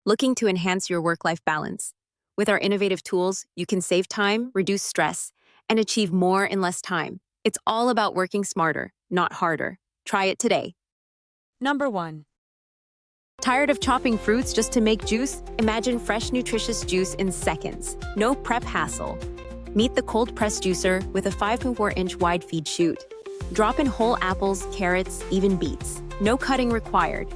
Looking to enhance your work-life balance? With our innovative tools, you can save time, reduce stress, and achieve more in less time. It's all about working smarter, not harder. Try it today. Number 1. Tired of chopping fruits just to make juice? Imagine fresh, nutritious juice in seconds. No prep hassle. Meet the cold-press juicer with a 5.4-inch wide feed chute. Drop in whole apples, carrots, even beets. No cutting required.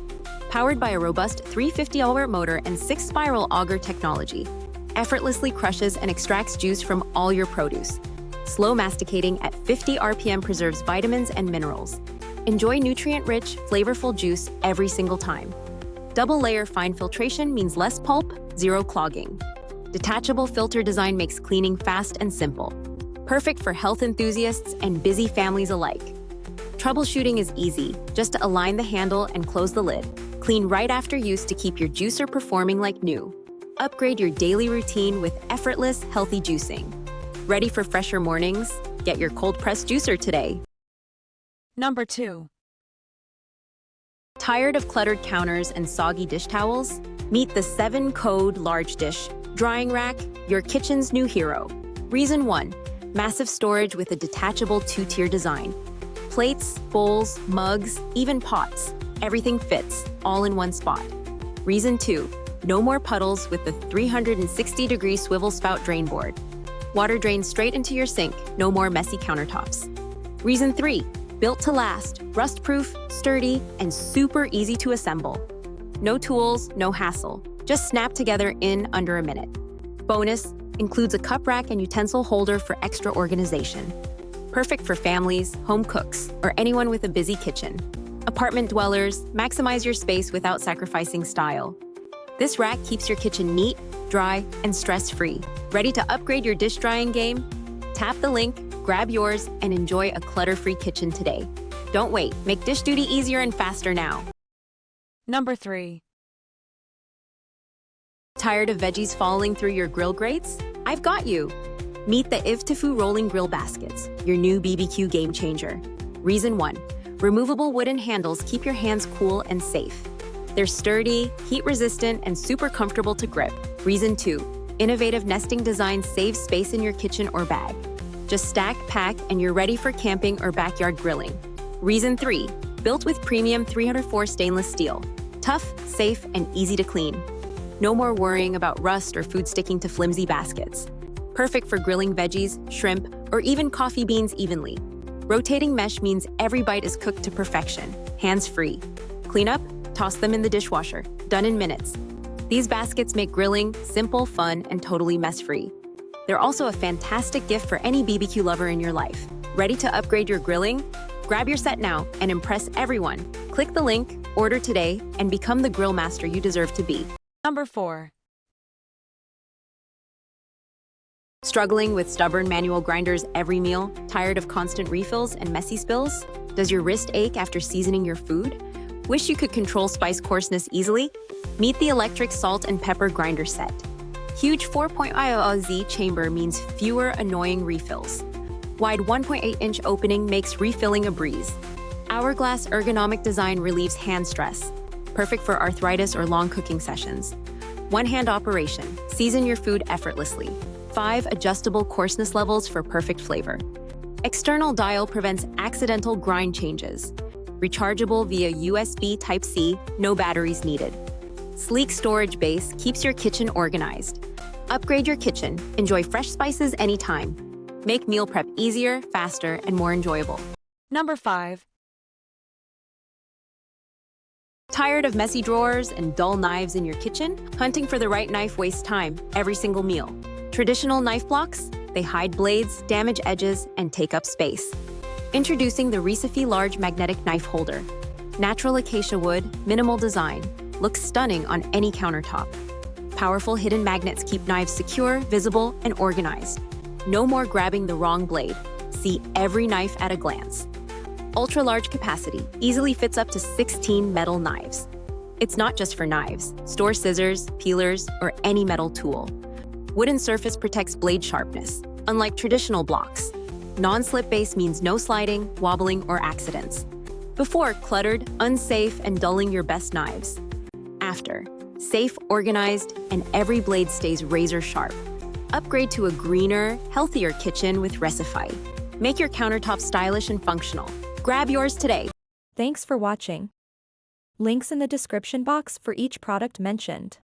Powered by a robust 350-hour motor and 6-spiral auger technology, effortlessly crushes and extracts juice from all your produce. Slow masticating at 50 RPM preserves vitamins and minerals. Enjoy nutrient-rich, flavorful juice every single time. Double-layer fine filtration means less pulp, zero clogging. Detachable filter design makes cleaning fast and simple. Perfect for health enthusiasts and busy families alike. Troubleshooting is easy. Just align the handle and close the lid. Clean right after use to keep your juicer performing like new. Upgrade your daily routine with effortless, healthy juicing. Ready for fresher mornings? Get your cold-pressed juicer today. Number 2. Tired of cluttered counters and soggy dish towels? Meet the 7-code large dish drying rack, your kitchen's new hero. Reason 1. Massive storage with a detachable 2-tier design. Plates, bowls, mugs, even pots. Everything fits, all in one spot. Reason 2. No more puddles with the 360-degree swivel spout drain board. Water drains straight into your sink, no more messy countertops. Reason 3. Built to last, rust-proof, sturdy, and super easy to assemble. No tools, no hassle. Just snap together in under a minute. Bonus, includes a cup rack and utensil holder for extra organization. Perfect for families, home cooks, or anyone with a busy kitchen. Apartment dwellers, maximize your space without sacrificing style. This rack keeps your kitchen neat, dry, and stress-free. Ready to upgrade your dish drying game? Tap the link, grab yours, and enjoy a clutter-free kitchen today. Don't wait, make dish duty easier and faster now. Number 3. Tired of veggies falling through your grill grates? I've got you! Meet the Iftifu Rolling Grill Baskets, your new BBQ game changer. Reason 1. Removable wooden handles keep your hands cool and safe. They're sturdy, heat-resistant, and super comfortable to grip. Reason 2. Innovative nesting design saves space in your kitchen or bag. Just stack, pack, and you're ready for camping or backyard grilling. Reason 3. Built with premium 304 stainless steel. Tough, safe, and easy to clean. No more worrying about rust or food sticking to flimsy baskets. Perfect for grilling veggies, shrimp, or even coffee beans evenly. Rotating mesh means every bite is cooked to perfection, hands-free. Clean up, toss them in the dishwasher. Done in minutes. These baskets make grilling simple, fun, and totally mess-free. They're also a fantastic gift for any BBQ lover in your life. Ready to upgrade your grilling? Grab your set now and impress everyone. Click the link, order today, and become the grill master you deserve to be. Number 4. Struggling with stubborn manual grinders every meal? Tired of constant refills and messy spills? Does your wrist ache after seasoning your food? Wish you could control spice coarseness easily? Meet the electric salt and pepper grinder set. Huge 4.0Z chamber means fewer annoying refills. Wide 1.8-inch opening makes refilling a breeze. Hourglass ergonomic design relieves hand stress. Perfect for arthritis or long cooking sessions. One-hand operation. Season your food effortlessly. 5 adjustable coarseness levels for perfect flavor. External dial prevents accidental grind changes. Rechargeable via USB Type-C, no batteries needed. Sleek storage base keeps your kitchen organized. Upgrade your kitchen. Enjoy fresh spices anytime. Make meal prep easier, faster, and more enjoyable. Number 5. Tired of messy drawers and dull knives in your kitchen? Hunting for the right knife wastes time every single meal. Traditional knife blocks? They hide blades, damage edges, and take up space. Introducing the Reesefi Large Magnetic Knife Holder. Natural acacia wood, minimal design. Looks stunning on any countertop. Powerful hidden magnets keep knives secure, visible, and organized. No more grabbing the wrong blade. See every knife at a glance. Ultra-large capacity, easily fits up to 16 metal knives. It's not just for knives. Store scissors, peelers, or any metal tool. Wooden surface protects blade sharpness, unlike traditional blocks. Non-slip base means no sliding, wobbling, or accidents. Before, cluttered, unsafe, and dulling your best knives. After, Safe, organized, and every blade stays razor sharp. Upgrade to a greener, healthier kitchen with Reesefi. Make your countertops stylish and functional. Grab yours today. Thanks for watching. Links in the description box for each product mentioned.